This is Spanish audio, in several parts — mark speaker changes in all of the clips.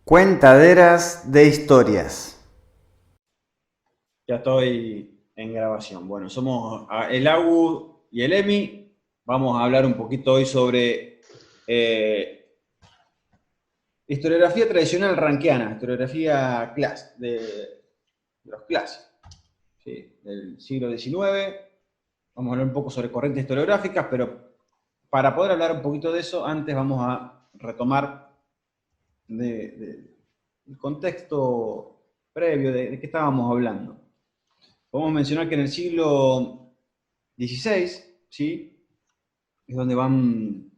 Speaker 1: Cuentaderas de historias.
Speaker 2: Ya estoy en grabación. Bueno, somos el Agu y el Emi. Vamos a hablar un poquito hoy sobre historiografía tradicional rankeana, historiografía de los clásicos, ¿sí? Del siglo XIX. Vamos a hablar un poco sobre corrientes historiográficas, pero para poder hablar un poquito de eso, antes vamos a retomar el contexto previo de qué estábamos hablando. Podemos mencionar que en el siglo XVI, ¿sí? Es donde van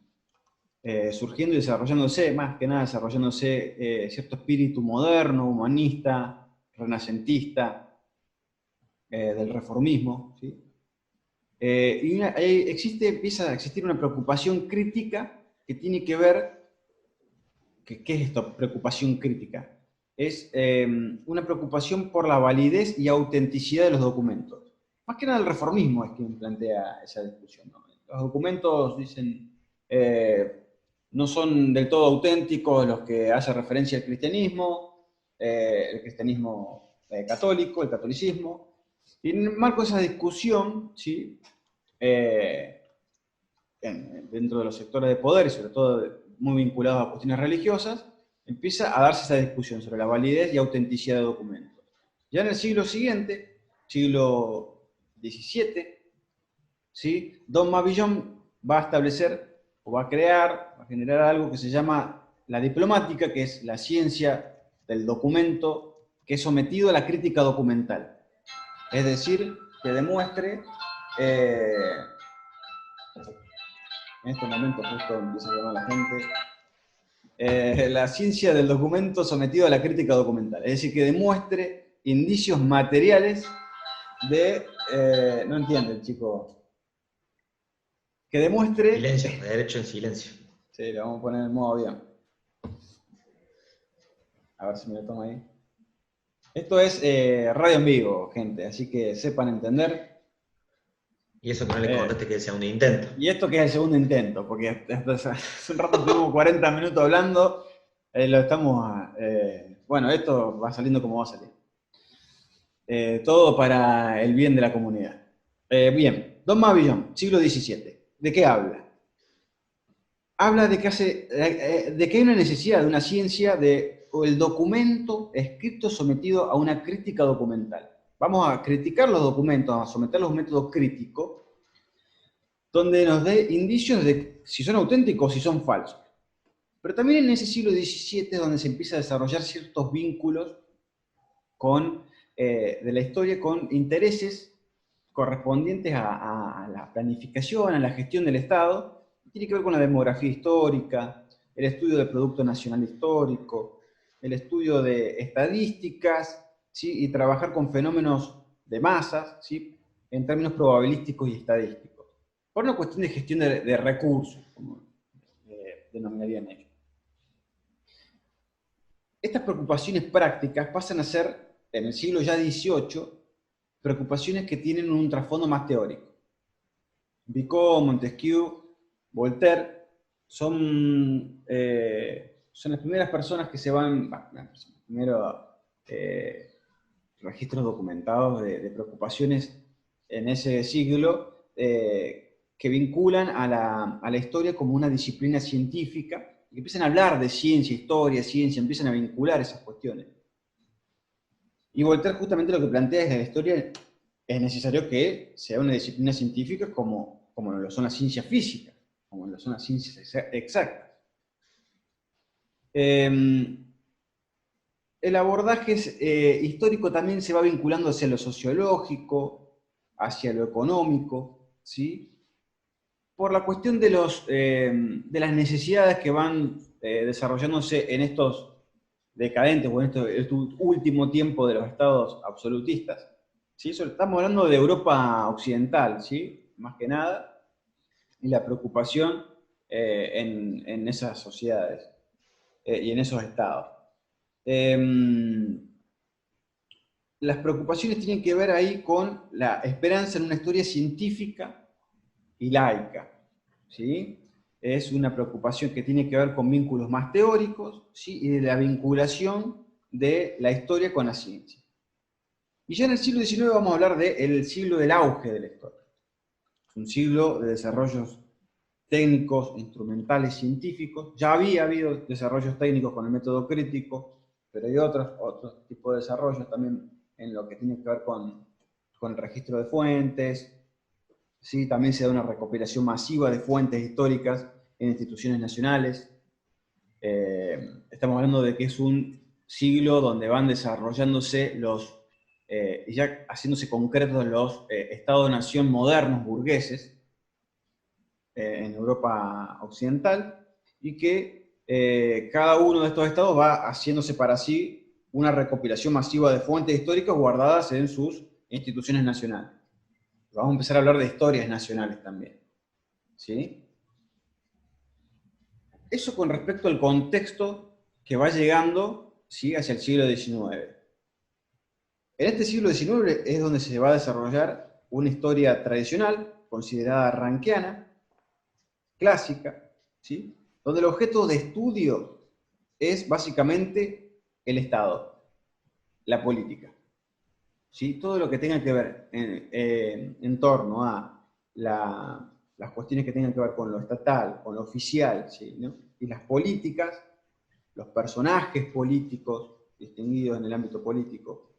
Speaker 2: surgiendo y desarrollándose, más que nada desarrollándose cierto espíritu moderno, humanista, renacentista, del reformismo, ¿sí? Empieza a existir una preocupación crítica que tiene que ver, ¿qué es esto? Preocupación crítica. Es una preocupación por la validez y autenticidad de los documentos. Más que nada el reformismo es quien plantea esa discusión, ¿no? Los documentos, dicen, no son del todo auténticos los que hacen referencia al cristianismo, el cristianismo católico, el catolicismo. Y en el marco de esa discusión, ¿sí? Eh, Dentro de los sectores de poder, y sobre todo muy vinculados a cuestiones religiosas, empieza a darse esa discusión sobre la validez y autenticidad de documentos. Ya en el siglo siguiente, siglo XVII, ¿sí? Don Mabillon va a establecer o va a crear, va a generar algo que se llama la diplomática, que es la ciencia del documento que es sometido a la crítica documental. Es decir, que demuestre, en este momento justo empieza a llamar la gente, la ciencia del documento sometido a la crítica documental. Es decir, que demuestre indicios materiales de... no entiende el chico. Que demuestre...
Speaker 3: Silencio, de derecho en silencio.
Speaker 2: Sí, le vamos a poner en modo avión. A ver si me lo toma ahí. Esto es radio en vivo, gente, así que sepan entender.
Speaker 3: Y eso que no le
Speaker 2: Eh,
Speaker 3: contaste que sea un intento.
Speaker 2: y esto que es el segundo intento, porque hace un rato estuvimos 40 minutos hablando, lo estamos... bueno, esto va saliendo como va a salir. Todo para el bien de la comunidad. Bien, Don Mabillon, siglo XVII. ¿De qué habla? Habla de que hay una necesidad de una ciencia de el documento escrito sometido a una crítica documental. Vamos a criticar los documentos, a someterlos a un método crítico, donde nos dé indicios de si son auténticos o si son falsos. Pero también en ese siglo XVII es donde se empieza a desarrollar ciertos vínculos de la historia con intereses correspondientes a la planificación, a la gestión del Estado. Tiene que ver con la demografía histórica, el estudio del Producto Nacional Histórico, el estudio de estadísticas, ¿sí? Y trabajar con fenómenos de masas, ¿sí? En términos probabilísticos y estadísticos. Por una cuestión de gestión de recursos, como denominarían ellos. Estas preocupaciones prácticas pasan a ser, en el siglo ya XVIII, preocupaciones que tienen un trasfondo más teórico. Vico, Montesquieu, Voltaire son las primeras personas que se van, primero registros documentados de preocupaciones en ese siglo que vinculan a la historia como una disciplina científica y que empiezan a hablar de ciencia, historia, ciencia, empiezan a vincular esas cuestiones. Y Voltaire justamente lo que plantea es que la historia es necesario que sea una disciplina científica como lo son las ciencias físicas, como lo son las ciencias exactas. El abordaje histórico también se va vinculando hacia lo sociológico, hacia lo económico, ¿sí? Por la cuestión de las necesidades que van desarrollándose en estos decadentes o en este último tiempo de los estados absolutistas. ¿Sí? Estamos hablando de Europa occidental, ¿sí? Más que nada, y la preocupación en esas sociedades y en esos estados. Las preocupaciones tienen que ver ahí con la esperanza en una historia científica y laica, ¿sí? es una preocupación que tiene que ver con vínculos más teóricos, ¿sí? Y de la vinculación de la historia con la ciencia. Y ya en el siglo XIX vamos a hablar del siglo del auge de la historia. Es un siglo de desarrollos técnicos, instrumentales, científicos. Ya había habido desarrollos técnicos con el método crítico, pero hay otros tipos de desarrollos también en lo que tiene que ver con el registro de fuentes. ¿Sí? También se da una recopilación masiva de fuentes históricas en instituciones nacionales. Estamos hablando de que es un siglo donde van desarrollándose y ya haciéndose concretos los estados-nación modernos burgueses en Europa occidental, y que cada uno de estos estados va haciéndose para sí una recopilación masiva de fuentes históricas guardadas en sus instituciones nacionales. Vamos a empezar a hablar de historias nacionales también. ¿Sí? Eso con respecto al contexto que va llegando, ¿sí?, hacia el siglo XIX. En este siglo XIX es donde se va a desarrollar una historia tradicional, considerada rankiana, clásica, ¿sí?, donde el objeto de estudio es básicamente el Estado, la política. ¿Sí? Todo lo que tenga que ver en torno a las cuestiones que tengan que ver con lo estatal, con lo oficial, ¿sí?, ¿no?, y las políticas, los personajes políticos distinguidos en el ámbito político,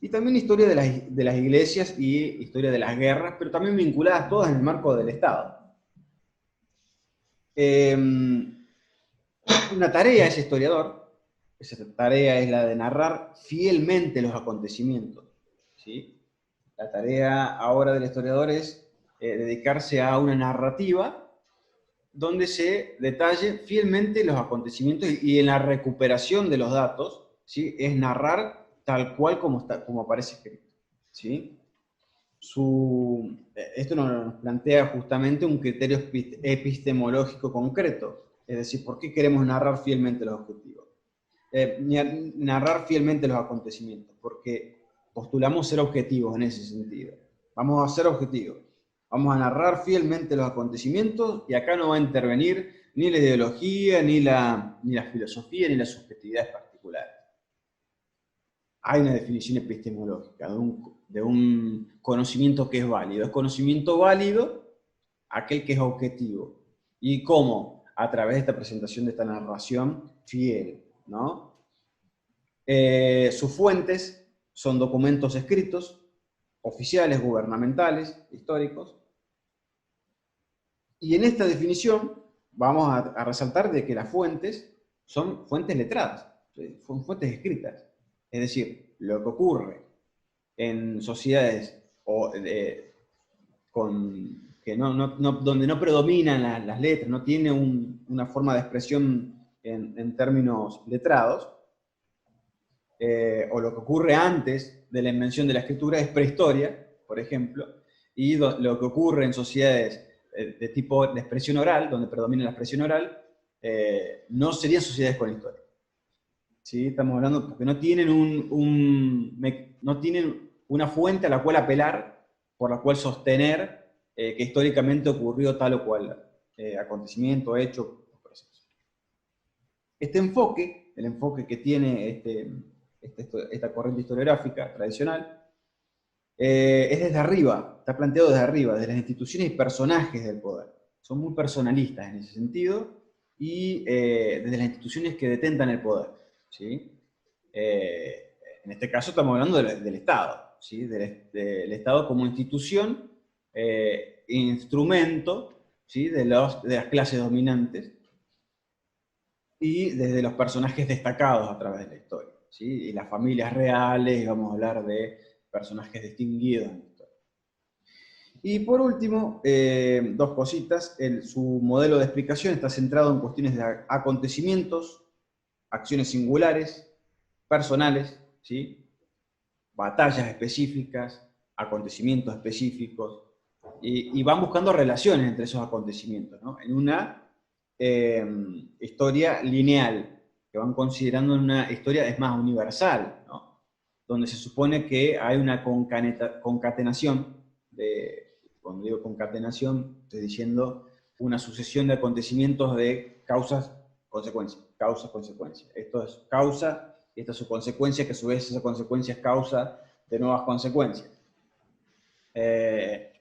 Speaker 2: y también historia de las iglesias y historia de las guerras, pero también vinculadas todas en el marco del Estado. Una tarea de ese historiador, esa tarea es la de narrar fielmente los acontecimientos, ¿sí? La tarea ahora del historiador es dedicarse a una narrativa donde se detalle fielmente los acontecimientos, y en la recuperación de los datos, ¿sí?, es narrar tal cual como aparece escrito, ¿sí? Esto nos plantea justamente un criterio epistemológico concreto, es decir, ¿por qué queremos narrar fielmente los objetivos? Narrar fielmente los acontecimientos, porque postulamos ser objetivos en ese sentido. Vamos a ser objetivos, vamos a narrar fielmente los acontecimientos, y acá no va a intervenir ni la ideología, ni la filosofía, ni la subjetividad particular. Hay una definición epistemológica de un conocimiento que es válido. Es conocimiento válido aquel que es objetivo. ¿Y cómo? A través de esta presentación, de esta narración fiel, ¿no? Sus fuentes son documentos escritos, oficiales, gubernamentales, históricos. Y en esta definición vamos a resaltar de que las fuentes son fuentes letradas, son fuentes escritas. Es decir, lo que ocurre en sociedades donde no predominan las letras, no tiene una forma de expresión en términos letrados, o lo que ocurre antes de la invención de la escritura es prehistoria, por ejemplo, y lo que ocurre en sociedades de tipo de expresión oral, donde predomina la expresión oral, no serían sociedades con historia. ¿Sí? Estamos hablando porque no tienen no tienen una fuente a la cual apelar, por la cual sostener que históricamente ocurrió tal o cual acontecimiento, hecho o proceso. Este enfoque, el enfoque que tiene esta corriente historiográfica tradicional, es desde arriba, está planteado desde arriba, desde las instituciones y personajes del poder. Son muy personalistas en ese sentido, y desde las instituciones que detentan el poder, ¿sí? En este caso estamos hablando del Estado, ¿sí? Del Estado como institución, instrumento, ¿sí?, de las clases dominantes, y desde los personajes destacados a través de la historia, ¿sí? Y las familias reales, y vamos a hablar de personajes distinguidos en la historia. Y por último, dos cositas. Su modelo de explicación está centrado en cuestiones de acontecimientos, acciones singulares, personales, ¿sí?, batallas específicas, acontecimientos específicos, y van buscando relaciones entre esos acontecimientos, ¿no?, en una historia lineal, que van considerando una historia es más universal, ¿no?, donde se supone que hay una concatenación, cuando digo concatenación, estoy diciendo una sucesión de acontecimientos de causas, consecuencias, causas, consecuencias. Esto es causa, y esta es su consecuencia, que a su vez esa consecuencia es causa de nuevas consecuencias.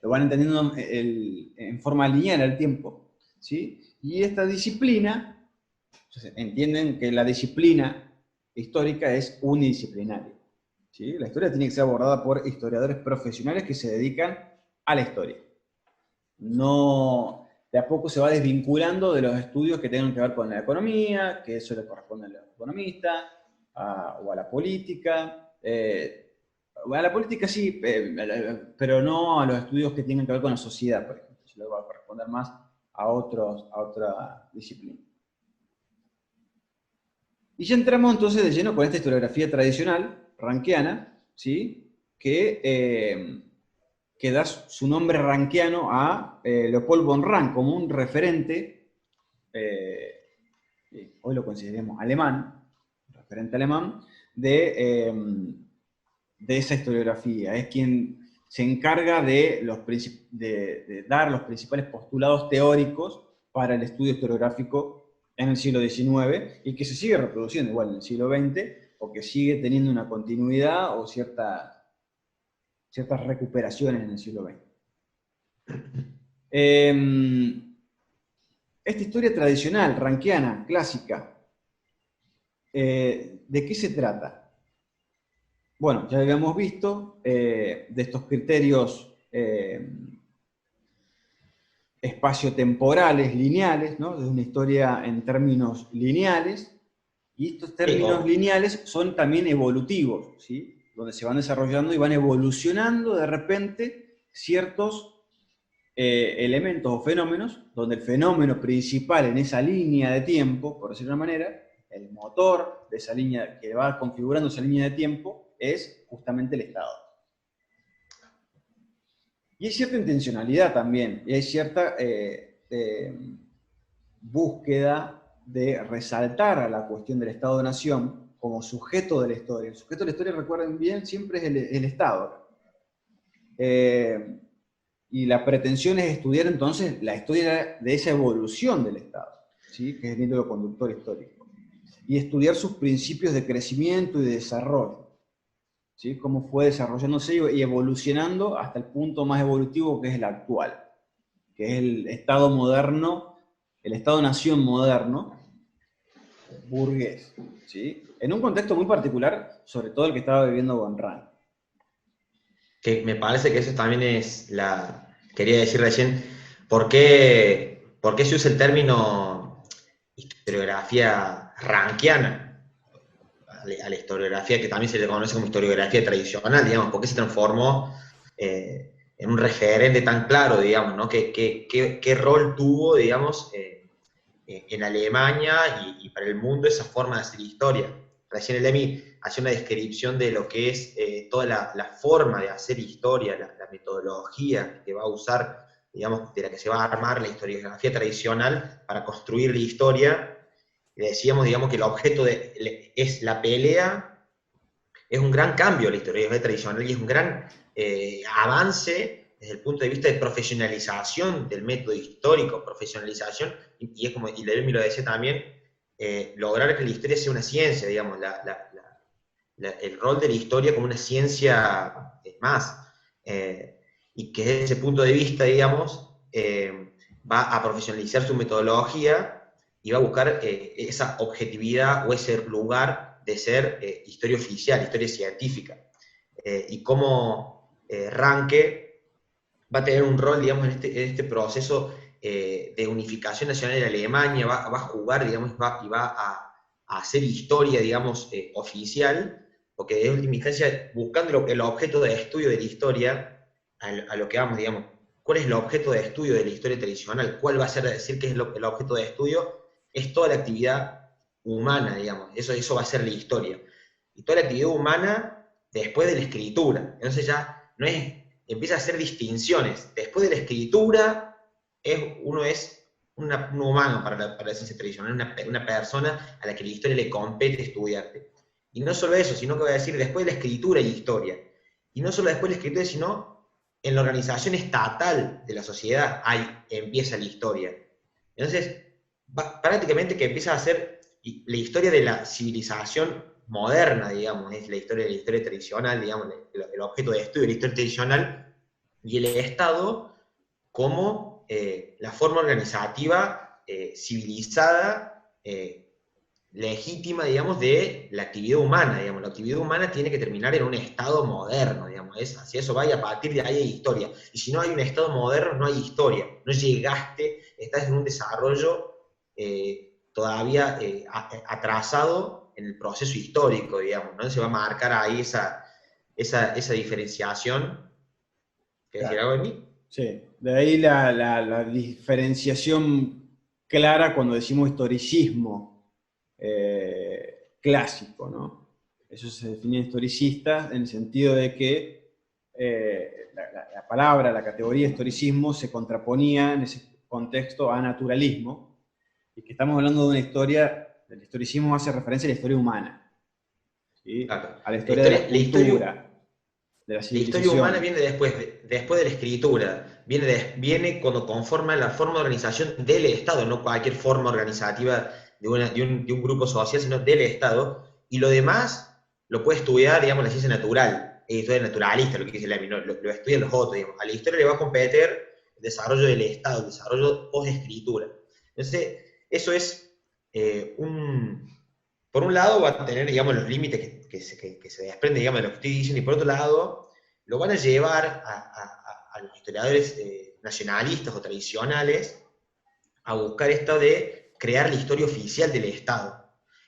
Speaker 2: Lo van entendiendo en forma lineal al tiempo, ¿sí? Y esta disciplina, entonces, entienden que la disciplina histórica es unidisciplinaria, ¿sí? La historia tiene que ser abordada por historiadores profesionales que se dedican a la historia. No, de a poco se va desvinculando de los estudios que tengan que ver con la economía, que eso le corresponde a los economistas, o a la política. A la política sí, pero no a los estudios que tienen que ver con la sociedad, por ejemplo. Eso le va a corresponder más a otra disciplina. Y ya entramos entonces de lleno con esta historiografía tradicional, rankiana, ¿sí? Que da su nombre rankiano a Leopold von Ranke como un referente, hoy lo consideremos alemán, referente alemán, de esa historiografía. Es quien se encarga de dar los principales postulados teóricos para el estudio historiográfico en el siglo XIX, y que se sigue reproduciendo igual en el siglo XX, o que sigue teniendo una continuidad o ciertas recuperaciones en el siglo XX. Esta historia tradicional, rankiana, clásica, ¿de qué se trata? Bueno, ya habíamos visto de estos criterios espaciotemporales, lineales, ¿no? De una historia en términos lineales, y estos términos lineales son también evolutivos, ¿sí? Donde se van desarrollando y van evolucionando de repente ciertos elementos o fenómenos, donde el fenómeno principal en esa línea de tiempo, por decirlo de una manera, el motor de esa línea que va configurando esa línea de tiempo, es justamente el Estado. Y hay cierta intencionalidad también, y hay cierta búsqueda de resaltar a la cuestión del Estado-Nación como sujeto de la historia. El sujeto de la historia, recuerden bien, siempre es el Estado. Y la pretensión es estudiar entonces la historia de esa evolución del Estado, ¿sí? Que es el hilo conductor histórico. Y estudiar sus principios de crecimiento y de desarrollo, ¿sí? Cómo fue desarrollándose y evolucionando hasta el punto más evolutivo, que es el actual, que es el Estado moderno, el Estado-Nación moderno, burgués, ¿sí? En un contexto muy particular, sobre todo el que estaba viviendo von Ranke.
Speaker 3: Que me parece que eso también es quería decir recién, ¿por qué se usa el término historiografía rankiana a la historiografía que también se le conoce como historiografía tradicional, digamos? ¿Por qué se transformó en un referente tan claro, digamos, ¿no? ¿Qué rol tuvo, digamos, en Alemania y para el mundo esa forma de hacer historia? Recién el Emi hacía una descripción de lo que es toda la forma de hacer historia, la metodología que va a usar, digamos, de la que se va a armar la historiografía tradicional para construir la historia. Y decíamos, digamos, que el objeto es la pelea, es un gran cambio en la historiografía tradicional y es un gran avance desde el punto de vista de profesionalización del método histórico, profesionalización, y es como, y Levi lo decía también, lograr que la historia sea una ciencia, digamos, el rol de la historia como una ciencia más, y que desde ese punto de vista, digamos, va a profesionalizar su metodología y va a buscar esa objetividad o ese lugar de ser historia oficial, historia científica, y cómo Ranke va a tener un rol, digamos, en este proceso de unificación nacional de Alemania, va a jugar, digamos, y va a hacer historia, digamos, oficial, porque de última instancia, buscando el objeto de estudio de la historia, a lo que vamos, digamos, ¿cuál es el objeto de estudio de la historia tradicional? ¿Cuál va a ser decir que es el objeto de estudio? Es toda la actividad humana, digamos, eso va a ser la historia. Y toda la actividad humana después de la escritura. Entonces ya no es, empieza a hacer distinciones. Después de la escritura, uno es un humano para la ciencia tradicional, una persona a la que la historia le compete estudiarte. Y no solo eso, sino que voy a decir, después de la escritura y historia. Y no solo después de la escritura, sino en la organización estatal de la sociedad, ahí empieza la historia. Entonces, prácticamente que empieza a ser la historia de la civilización moderna, digamos, es la historia tradicional, digamos, el objeto de estudio de la historia tradicional, y el Estado como la forma organizativa civilizada, legítima, digamos, de la actividad humana, digamos. La actividad humana tiene que terminar en un Estado moderno, digamos, hacia eso va y a partir de ahí hay historia. Y si no hay un Estado moderno, no hay historia. No llegaste, estás en un desarrollo todavía atrasado en el proceso histórico, digamos, ¿no? Se va a marcar ahí esa diferenciación. ¿Querés decir
Speaker 2: Claro.
Speaker 3: algo de mí?
Speaker 2: Sí, de ahí la diferenciación clara cuando decimos historicismo clásico, ¿no? Eso se define historicista en el sentido de que la palabra, la categoría historicismo se contraponía en ese contexto a naturalismo, y que estamos hablando de una historia, el historicismo hace referencia a la historia humana, ¿sí?
Speaker 3: Claro.
Speaker 2: A la historia de la cultura, de la
Speaker 3: La historia humana
Speaker 2: civilización.
Speaker 3: viene después de la escritura, viene cuando conforma la forma de organización del Estado, no cualquier forma organizativa de un grupo social, sino del Estado, y lo demás lo puede estudiar, digamos, la ciencia natural, historia naturalista, lo que dice Levi, ¿no? Lo estudian los otros, digamos. A la historia le va a competir el desarrollo del Estado, el desarrollo post-escritura. Entonces, eso es por un lado va a tener, digamos, los límites que se desprenden, digamos, de lo que estoy diciendo, y por otro lado, lo van a llevar a los historiadores nacionalistas o tradicionales a buscar esto de crear la historia oficial del Estado.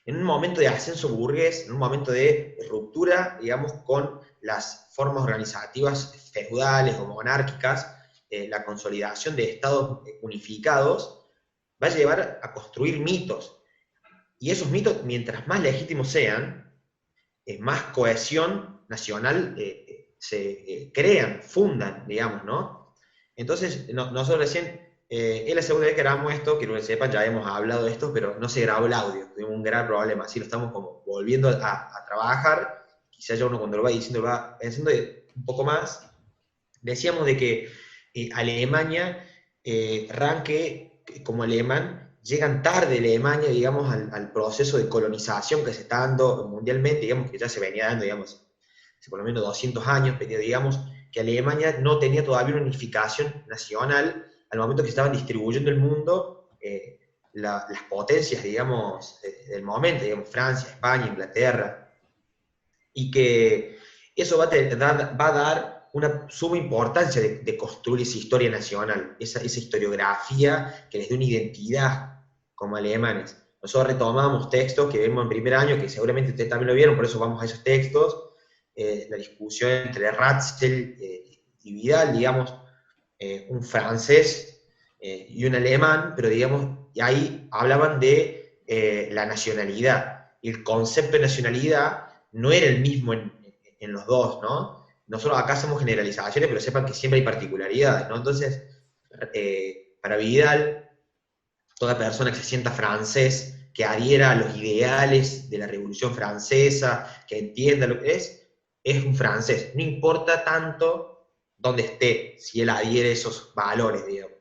Speaker 3: En un momento de ascenso burgués, en un momento de ruptura, digamos, con las formas organizativas feudales o monárquicas, la consolidación de estados unificados va a llevar a construir mitos. Y esos mitos, mientras más legítimos sean, más cohesión nacional se crean, fundan, digamos, ¿no? Entonces, nosotros recién, es la segunda vez que grabamos esto, quiero que sepan, ya hemos hablado de esto, pero no se grabó el audio, tuvimos un gran problema, así lo estamos como volviendo a trabajar, quizá ya uno cuando lo va diciendo, va pensando un poco más. Decíamos de que Alemania, Ranke, como alemán, llegan tarde Alemania, digamos, al proceso de colonización que se está dando mundialmente, digamos, que ya se venía dando, digamos, hace por lo menos 200 años, pero digamos que Alemania no tenía todavía una unificación nacional al momento que se estaban distribuyendo el mundo, las potencias, digamos, del momento, digamos, Francia, España, Inglaterra, y que eso va a dar una suma importancia de construir esa historia nacional, esa historiografía que les dé una identidad como alemanes. Nosotros retomamos textos que vemos en primer año, que seguramente ustedes también lo vieron, por eso vamos a esos textos, la discusión entre Ratzel y Vidal, digamos, un francés y un alemán, pero digamos, y ahí hablaban de la nacionalidad, y el concepto de nacionalidad no era el mismo en los dos, ¿no? Nosotros acá hacemos generalizaciones, pero sepan que siempre hay particularidades, ¿no? Entonces, para Vidal, toda persona que se sienta francés, que adhiera a los ideales de la Revolución Francesa, que entienda lo que es un francés. No importa tanto dónde esté, si él adhiere a esos valores, digamos.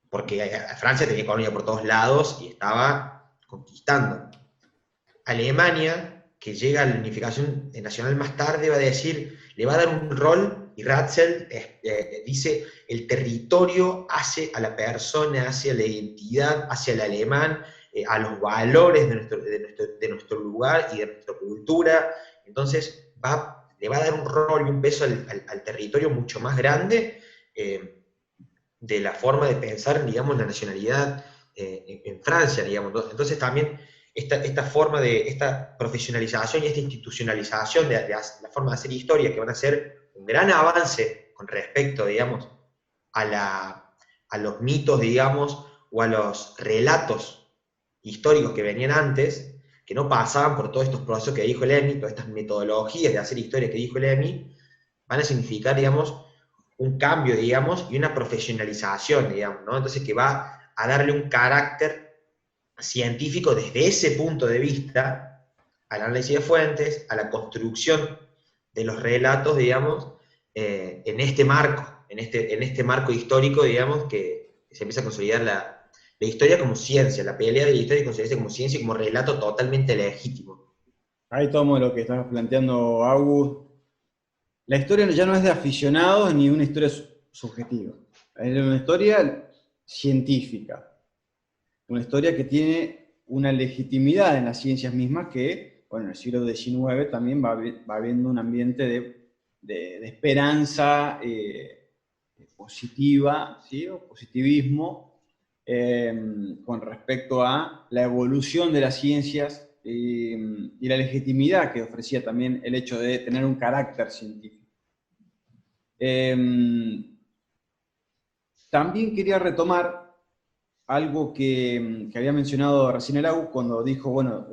Speaker 3: Porque Francia tenía colonia por todos lados y estaba conquistando. Alemania, que llega a la unificación nacional más tarde, va a decir, le va a dar un rol, y Ratzel dice, el territorio hace a la persona, hace a la identidad, hace al alemán, a los valores de nuestro lugar y de nuestra cultura. Entonces le va a dar un rol y un peso al territorio mucho más grande de la forma de pensar, digamos, la nacionalidad en Francia, digamos. Entonces también esta forma de, esta profesionalización y esta institucionalización de la forma de hacer historia, que van a ser un gran avance con respecto, digamos, a los mitos, digamos, o a los relatos históricos que venían antes, que no pasaban por todos estos procesos que dijo Lemi, todas estas metodologías de hacer historia que dijo Lemi, van a significar, digamos, un cambio, digamos, y una profesionalización, digamos, ¿no? Entonces que va a darle un carácter científico desde ese punto de vista al análisis de fuentes, a la construcción de los relatos, digamos, en este marco histórico, digamos, que se empieza a consolidar la historia como ciencia, la pelea de la historia como ciencia, como relato totalmente legítimo.
Speaker 2: Ahí tomo lo que estás planteando, Agus. La historia ya no es de aficionados ni una historia subjetiva. Es una historia científica. Una historia que tiene una legitimidad en las ciencias mismas que, bueno, en el siglo XIX también va habiendo un ambiente de esperanza positiva, ¿sí? O positivismo con respecto a la evolución de las ciencias y la legitimidad que ofrecía también el hecho de tener un carácter científico. También quería retomar algo que había mencionado recién el Agus cuando dijo, bueno,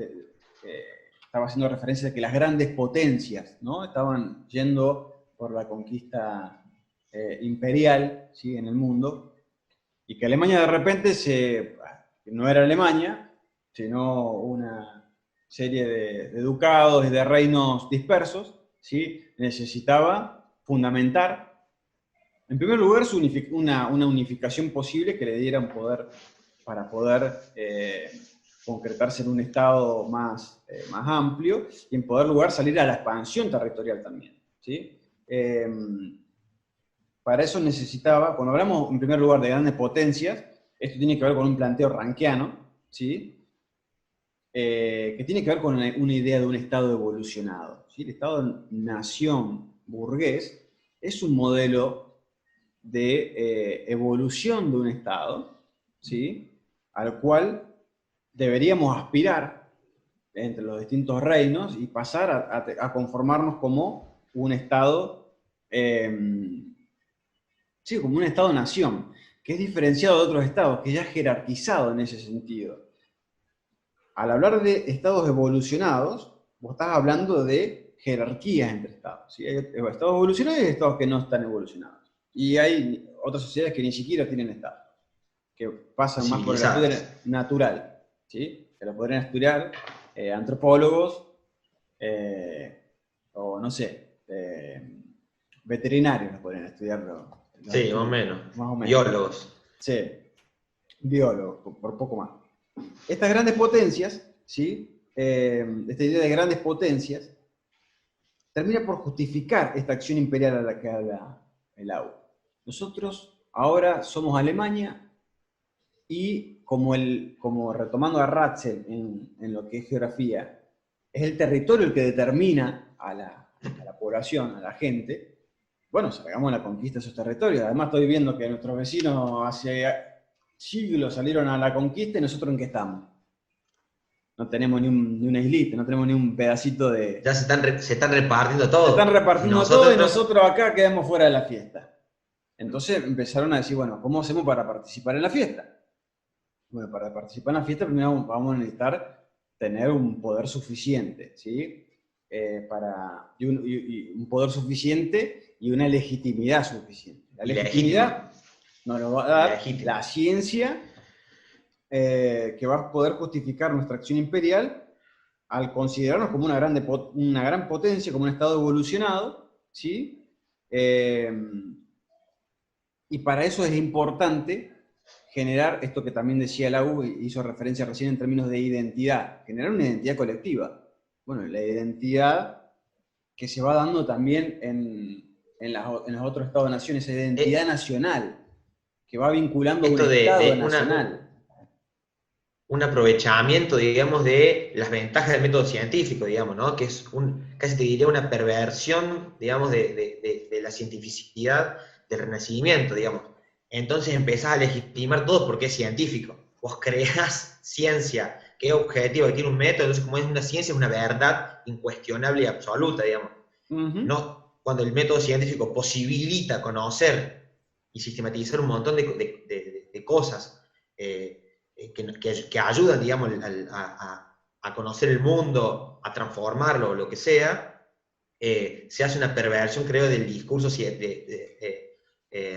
Speaker 2: estaba haciendo referencia a que las grandes potencias, ¿no? Estaban yendo por la conquista imperial, ¿sí? En el mundo, y que Alemania de repente no era Alemania, sino una serie de ducados y de reinos dispersos, ¿sí? Necesitaba fundamentar, en primer lugar, una unificación posible que le diera un poder para poder concretarse en un Estado más amplio y en poder lugar salir a la expansión territorial también, ¿sí? Para eso necesitaba, cuando hablamos en primer lugar de grandes potencias, esto tiene que ver con un planteo rankiano, ¿sí? Que tiene que ver con una idea de un Estado evolucionado, ¿sí? El Estado-nación burgués es un modelo de evolución de un Estado, ¿sí? Al cual deberíamos aspirar entre los distintos reinos y pasar a conformarnos como un Estado, sí, como un Estado-nación, que es diferenciado de otros estados, que ya es jerarquizado en ese sentido. Al hablar de estados evolucionados, vos estás hablando de jerarquías entre estados, ¿sí? Hay estados evolucionados y estados que no están evolucionados. Y hay otras sociedades que ni siquiera tienen estados, que pasan más por el estudio natural, ¿sí? Que lo podrían estudiar antropólogos o no sé, veterinarios lo podrían estudiarlo.
Speaker 3: Sí, más o menos. Biólogos.
Speaker 2: Sí, biólogos, por poco más. Estas grandes potencias, ¿sí? Esta idea de grandes potencias, termina por justificar esta acción imperial a la que habla el AU. Nosotros ahora somos Alemania y como retomando a Ratzel en lo que es geografía, es el territorio el que determina a la población, a la gente. Bueno, salgamos a la conquista de esos territorios. Además estoy viendo que nuestros vecinos hace siglos salieron a la conquista y nosotros ¿en qué estamos? No tenemos ni una islita, no tenemos ni un pedacito de...
Speaker 3: Ya se están repartiendo todo.
Speaker 2: Se están repartiendo todo y nosotros acá quedamos fuera de la fiesta. Entonces empezaron a decir, bueno, ¿cómo hacemos para participar en la fiesta? Bueno, para participar en la fiesta primero vamos a necesitar tener un poder suficiente, ¿sí? Un poder suficiente y una legitimidad suficiente. La legitimidad nos lo va a dar la ciencia que va a poder justificar nuestra acción imperial al considerarnos como una gran potencia, como un estado evolucionado, ¿sí? Y para eso es importante generar esto que también decía Lau, hizo referencia recién en términos de identidad, generar una identidad colectiva. Bueno, la identidad que se va dando también en los otros estados-naciones, esa identidad nacional, que va vinculando a un estado nacional.
Speaker 3: Un aprovechamiento, digamos, de las ventajas del método científico, digamos, ¿no? Que es casi te diría una perversión, digamos, de la cientificidad del Renacimiento, digamos. Entonces empezás a legitimar todo porque es científico. Vos creás ciencia, que es objetiva, que tiene un método, entonces como es una ciencia, es una verdad incuestionable y absoluta, digamos. No, cuando el método científico posibilita conocer y sistematizar un montón de cosas que ayudan, digamos, a conocer el mundo, a transformarlo, lo que sea, se hace una perversión, creo, del discurso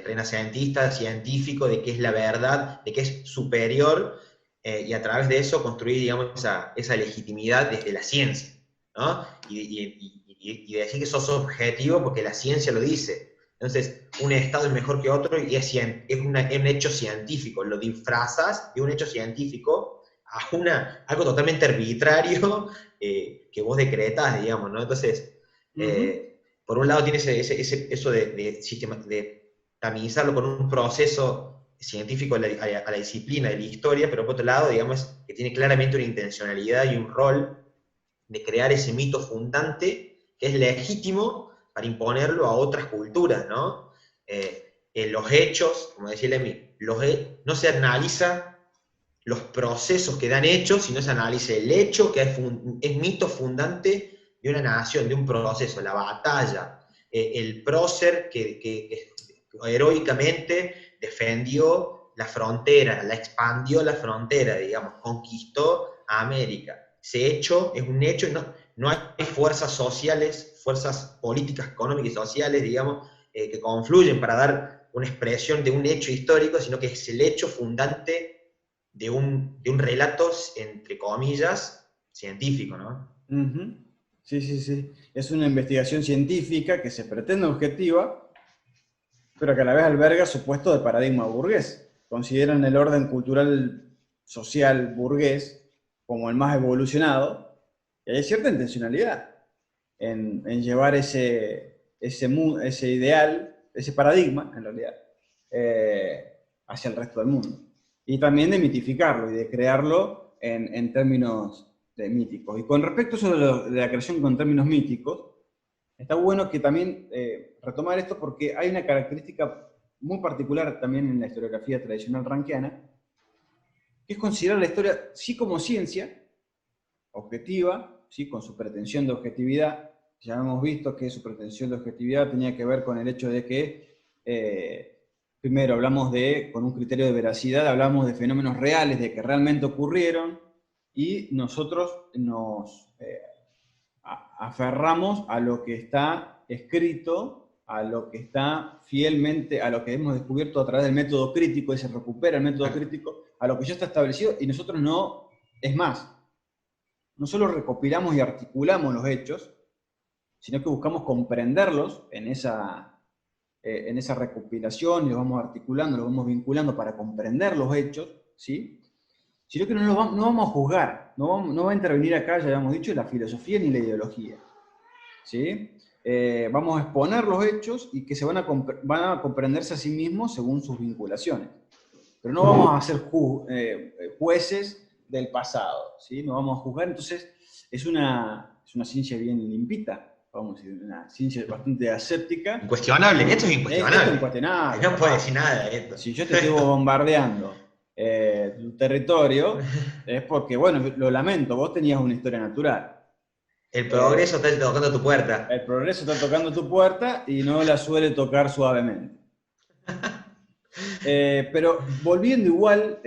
Speaker 3: renacentista, científico, de que es la verdad, de que es superior, y a través de eso construir, digamos, esa legitimidad desde la ciencia, ¿no? Y decir que sos objetivo porque la ciencia lo dice. Entonces, un Estado es mejor que otro y es un hecho científico. Lo disfrazas de un hecho científico a algo totalmente arbitrario que vos decretás, digamos, ¿no? Entonces,
Speaker 2: Ujú.
Speaker 3: por un lado tienes eso de tamizarlo con un proceso científico a la disciplina de la historia, pero por otro lado, digamos, que tiene claramente una intencionalidad y un rol de crear ese mito fundante que es legítimo para imponerlo a otras culturas, ¿no? En los hechos, como decía Lemmy, no se analiza los procesos que dan hechos, sino se analiza el hecho que es mito fundante de una nación, de un proceso, la batalla, el prócer que heroicamente defendió la frontera, la expandió la frontera, digamos, conquistó a América. Ese hecho es un hecho, no hay fuerzas sociales, fuerzas políticas, económicas y sociales, digamos, que confluyen para dar una expresión de un hecho histórico, sino que es el hecho fundante de un relato, entre comillas, científico, ¿no?
Speaker 2: Ujú. Sí, sí, sí. Es una investigación científica que se pretende objetiva, pero que a la vez alberga supuesto de paradigma burgués. Consideran el orden cultural social burgués como el más evolucionado, y hay cierta intencionalidad en llevar ese ideal, ese paradigma, en realidad, hacia el resto del mundo. Y también de mitificarlo y de crearlo en términos míticos. Y con respecto a eso de la creación con términos míticos, está bueno que también retomar esto porque hay una característica muy particular también en la historiografía tradicional rankiana, que es considerar la historia sí como ciencia, objetiva, ¿sí? Con su pretensión de objetividad. Ya hemos visto que su pretensión de objetividad tenía que ver con el hecho de que, primero, hablamos con un criterio de veracidad, hablamos de fenómenos reales, de que realmente ocurrieron, y nosotros nos aferramos a lo que está escrito, a lo que está fielmente, a lo que hemos descubierto a través del método crítico, y se recupera el método crítico, a lo que ya está establecido, y nosotros no, es más, no solo recopilamos y articulamos los hechos, sino que buscamos comprenderlos en esa recopilación, y los vamos articulando, los vamos vinculando para comprender los hechos, ¿sí? Sino que no vamos a juzgar, no va a intervenir acá, ya habíamos dicho, la filosofía ni la ideología, ¿sí? Vamos a exponer los hechos y que van a comprenderse a sí mismos según sus vinculaciones. Pero no vamos a ser jueces del pasado, ¿sí? No vamos a juzgar, entonces es una ciencia bien limpita, vamos a decir, una ciencia bastante aséptica.
Speaker 3: Incuestionable, esto es
Speaker 2: Esto es
Speaker 3: incuestionable.
Speaker 2: incuestionable,
Speaker 3: No puede
Speaker 2: papá.
Speaker 3: decir nada de esto.
Speaker 2: Si yo te estoy bombardeando tu territorio, es porque, bueno, lo lamento, vos tenías una historia natural.
Speaker 3: El progreso
Speaker 2: Eh,
Speaker 3: está tocando tu puerta.
Speaker 2: el progreso está tocando tu puerta y no la suele tocar suavemente. Pero volviendo igual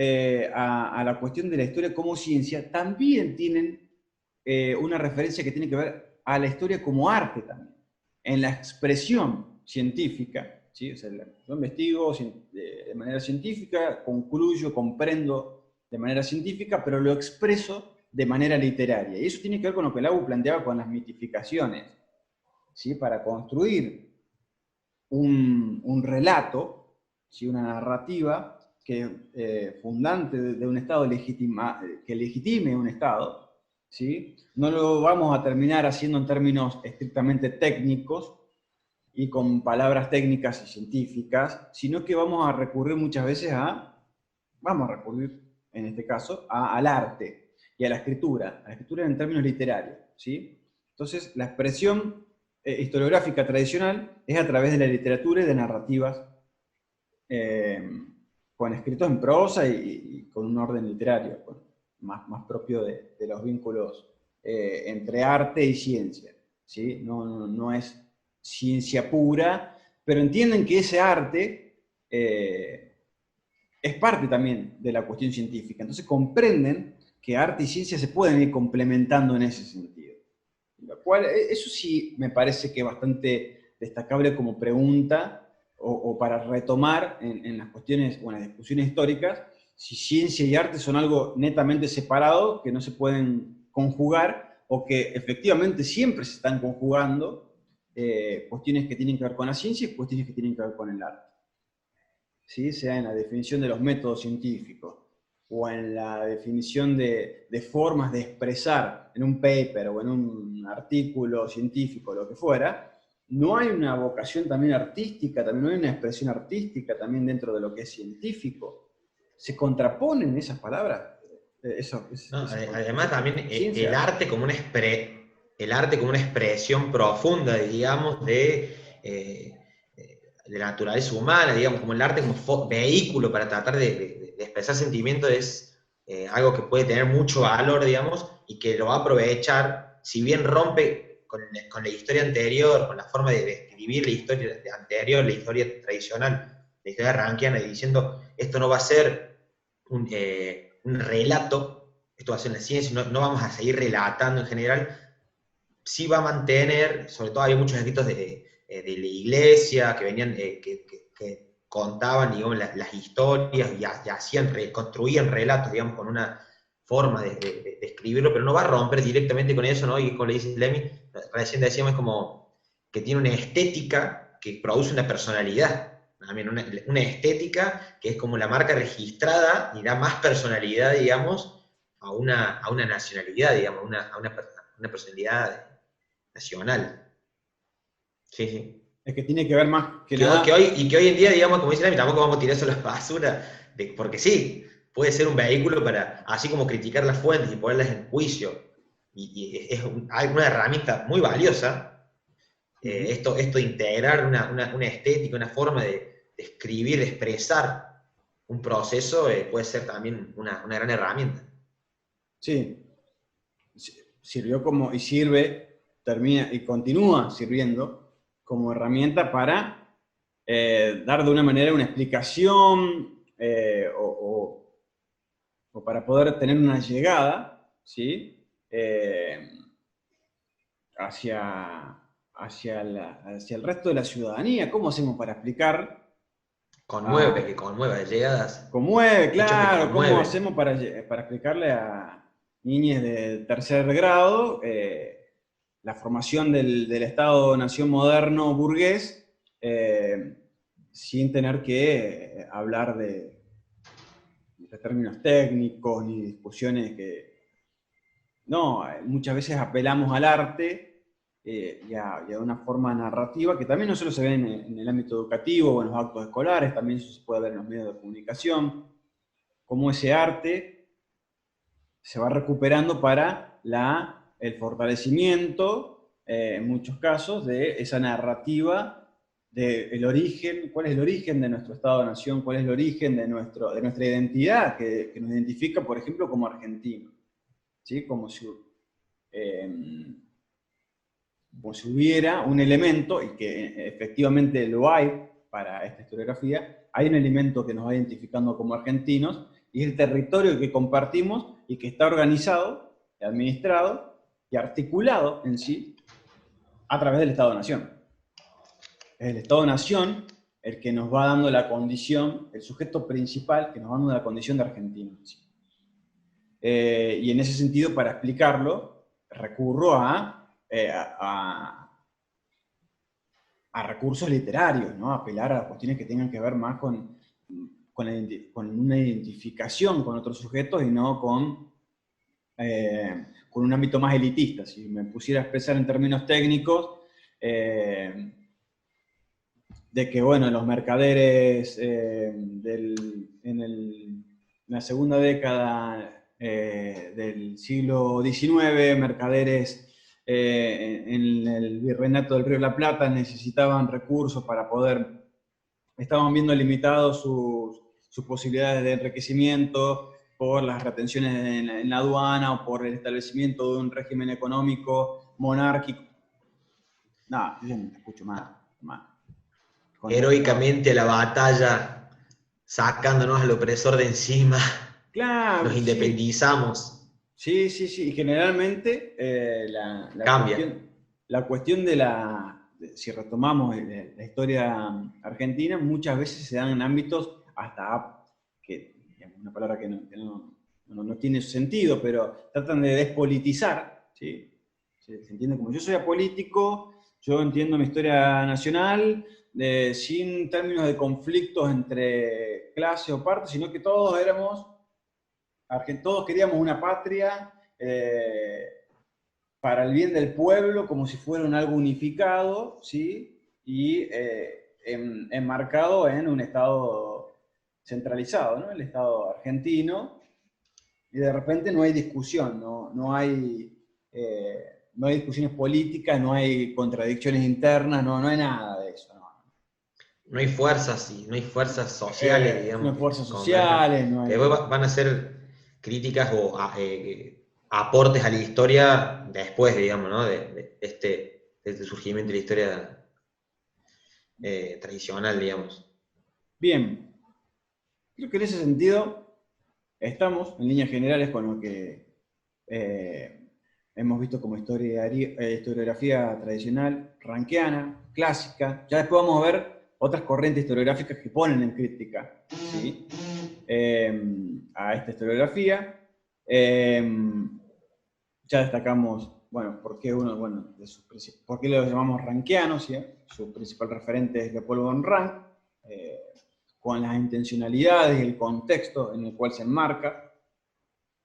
Speaker 2: a la cuestión de la historia como ciencia, también tienen una referencia que tiene que ver a la historia como arte también, en la expresión científica, ¿sí? O sea, yo investigo de manera científica, concluyo, comprendo de manera científica, pero lo expreso de manera literaria. Y eso tiene que ver con lo que Lau planteaba con las mitificaciones, ¿sí? Para construir un relato, ¿sí? Una narrativa fundante de un Estado que legitime un Estado, ¿sí? No lo vamos a terminar haciendo en términos estrictamente técnicos y con palabras técnicas y científicas, sino que vamos a recurrir muchas veces vamos a recurrir en este caso, al arte y a la escritura en términos literarios, ¿sí? Entonces, la expresión historiográfica tradicional es a través de la literatura y de narrativas eh, con escritos en prosa y con un orden literario, más propio de los vínculos entre arte y ciencia, ¿sí? No es ciencia pura, pero entienden que ese arte es parte también de la cuestión científica. Entonces comprenden que arte y ciencia se pueden ir complementando en ese sentido. Lo cual, eso sí me parece que es bastante destacable como pregunta o para retomar en las cuestiones o en las discusiones históricas, si ciencia y arte son algo netamente separado, que no se pueden conjugar, o que efectivamente siempre se están conjugando, cuestiones que tienen que ver con la ciencia y cuestiones que tienen que ver con el arte. ¿Sí? Sea en la definición de los métodos científicos o en la definición de formas de expresar en un paper o en un artículo científico, lo que fuera, no hay una vocación también artística, también no hay una expresión artística también dentro de lo que es científico. ¿Se contraponen esas palabras?
Speaker 3: No, además también
Speaker 2: Ciencia.
Speaker 3: el arte como una expresión profunda, digamos, de la naturaleza humana, digamos, como el arte como vehículo para tratar de expresar sentimientos es algo que puede tener mucho valor, digamos, y que lo va a aprovechar, si bien rompe con la historia anterior, con la forma de describir la historia anterior, la historia tradicional, la historia rankiana, diciendo, esto no va a ser un relato, esto va a ser una ciencia, no vamos a seguir relatando en general, sí va a mantener, sobre todo había muchos escritos de la iglesia que venían, que contaban, digamos, las historias y hacían, construían relatos, digamos, con una forma de escribirlo, pero no va a romper directamente con eso, ¿no? Y como le dice Lemmy, recién decíamos, es como que tiene una estética que produce una personalidad, también una estética que es como la marca registrada y da más personalidad, digamos, a una nacionalidad, digamos, a una personalidad nacional. Sí, sí.
Speaker 2: Es que tiene que ver más que
Speaker 3: Que
Speaker 2: nada.
Speaker 3: hoy, y que hoy en día, digamos, como dice Lami, tampoco vamos a tirar eso a la basura, porque sí, puede ser un vehículo para, así como criticar las fuentes y ponerlas en juicio, y es una herramienta muy valiosa, esto de integrar una estética, una forma de escribir, de expresar un proceso, puede ser también una gran herramienta.
Speaker 2: Sí, sirvió como, y sirve, termina y continúa sirviendo como herramienta para dar de una manera una explicación o para poder tener una llegada, ¿sí? Hacia, hacia el resto de la ciudadanía. ¿Cómo hacemos para explicar
Speaker 3: Que conmueve, llegadas,
Speaker 2: conmueve,
Speaker 3: hechos que
Speaker 2: claro, cómo
Speaker 3: conmueven.
Speaker 2: hacemos para explicarle a niños de tercer grado la formación del Estado-nación moderno burgués sin tener que hablar de términos técnicos ni discusiones que... No, muchas veces apelamos al arte y a una forma narrativa que también no solo se ve en el ámbito educativo o en los actos escolares, también eso se puede ver en los medios de comunicación, cómo ese arte se va recuperando para el fortalecimiento, en muchos casos, de esa narrativa del origen, cuál es el origen de nuestro Estado-Nación, cuál es el origen de nuestra identidad, que nos identifica, por ejemplo, como argentinos. ¿Sí? Eh, como si hubiera un elemento, y que efectivamente lo hay para esta historiografía, hay un elemento que nos va identificando como argentinos, y es el territorio que compartimos y que está organizado, administrado y articulado en sí a través del Estado-Nación. Es el Estado-Nación el que nos va dando la condición, el sujeto principal que nos va dando la condición de argentinos. Y en ese sentido, para explicarlo, recurro a recursos literarios, ¿no? Apelar a cuestiones que tengan que ver más con una identificación con otros sujetos y no con un ámbito más elitista. Si me pusiera a expresar en términos técnicos, de que, bueno, los mercaderes en la segunda década del siglo XIX, mercaderes en el virreinato del Río de la Plata necesitaban recursos para poder, estaban viendo limitados sus posibilidades de enriquecimiento por las retenciones en la aduana o por el establecimiento de un régimen económico monárquico. No, yo ya no te escucho más.
Speaker 3: Heroicamente a la batalla, sacándonos al opresor de encima, nos
Speaker 2: Claro, sí.
Speaker 3: independizamos.
Speaker 2: Sí, sí, sí. Y generalmente
Speaker 3: Cambia.
Speaker 2: la cuestión si retomamos la historia argentina, muchas veces se dan en ámbitos hasta, que digamos, una palabra que no tiene sentido, pero tratan de despolitizar, ¿sí? Se entiende como yo soy apolítico Yo entiendo mi historia nacional sin términos de conflictos entre clase o parte, sino que todos éramos, todos queríamos una patria para el bien del pueblo, como si fuera un algo unificado, ¿sí? Y enmarcado en un Estado centralizado, ¿no? El Estado argentino, y de repente no hay discusión, no hay discusiones políticas, no hay contradicciones internas, no hay nada de eso.
Speaker 3: No hay fuerzas y no hay fuerzas sociales,
Speaker 2: No
Speaker 3: digamos,
Speaker 2: hay fuerzas
Speaker 3: que converjan,
Speaker 2: sociales, no
Speaker 3: que
Speaker 2: hay...
Speaker 3: después van a ser críticas o aportes a la historia después, digamos, ¿no? De este surgimiento de la historia tradicional, digamos.
Speaker 2: Bien, creo que en ese sentido estamos en líneas generales con lo que hemos visto como historiografía tradicional, rankeana, clásica. Ya después vamos a ver otras corrientes historiográficas que ponen en crítica, ¿sí? A esta historiografía. Ya destacamos, bueno, por qué por qué lo llamamos rankeanos, ¿sí? Su principal referente es Leopoldo von Rank, con las intencionalidades y el contexto en el cual se enmarca.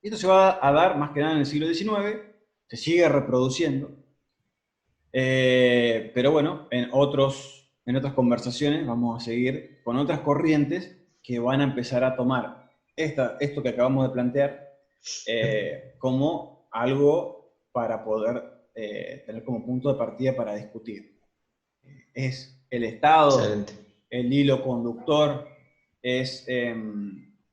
Speaker 2: Y esto se va a dar más que nada en el siglo XIX, se sigue reproduciendo, pero bueno, en otras conversaciones vamos a seguir con otras corrientes que van a empezar a tomar esto que acabamos de plantear como algo para poder tener como punto de partida para discutir. Es el Estado,
Speaker 3: Excelente.
Speaker 2: el hilo conductor, es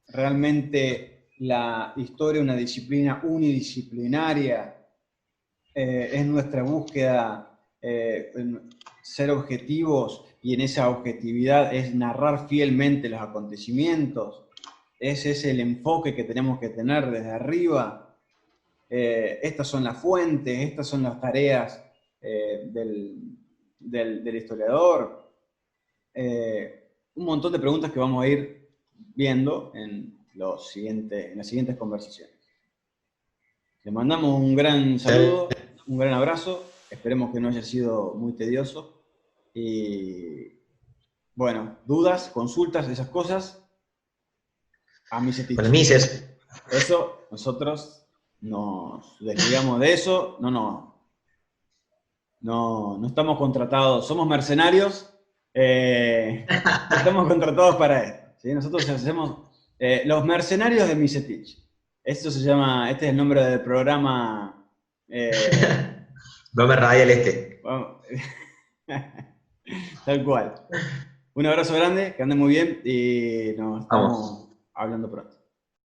Speaker 2: realmente la historia una disciplina unidisciplinaria, es nuestra búsqueda en ser objetivos y en esa objetividad es narrar fielmente los acontecimientos. Ese es el enfoque que tenemos que tener desde arriba. Estas son las fuentes, estas son las tareas del historiador. Un montón de preguntas que vamos a ir viendo en las siguientes conversaciones. Le mandamos un gran saludo, un gran abrazo. Esperemos que no haya sido muy tedioso. Y bueno, dudas, consultas, esas cosas, a
Speaker 3: Bueno,
Speaker 2: Misetich.
Speaker 3: Mises,
Speaker 2: Eso, nosotros nos desligamos de eso, no estamos contratados, somos mercenarios, no estamos contratados para esto. ¿Sí? Nosotros hacemos los mercenarios de Misetich. Esto se llama, este es el nombre del programa.
Speaker 3: no me radial este.
Speaker 2: Vamos. Tal cual. Un abrazo grande, que anden muy bien y nos
Speaker 3: Vamos.
Speaker 2: estamos hablando pronto.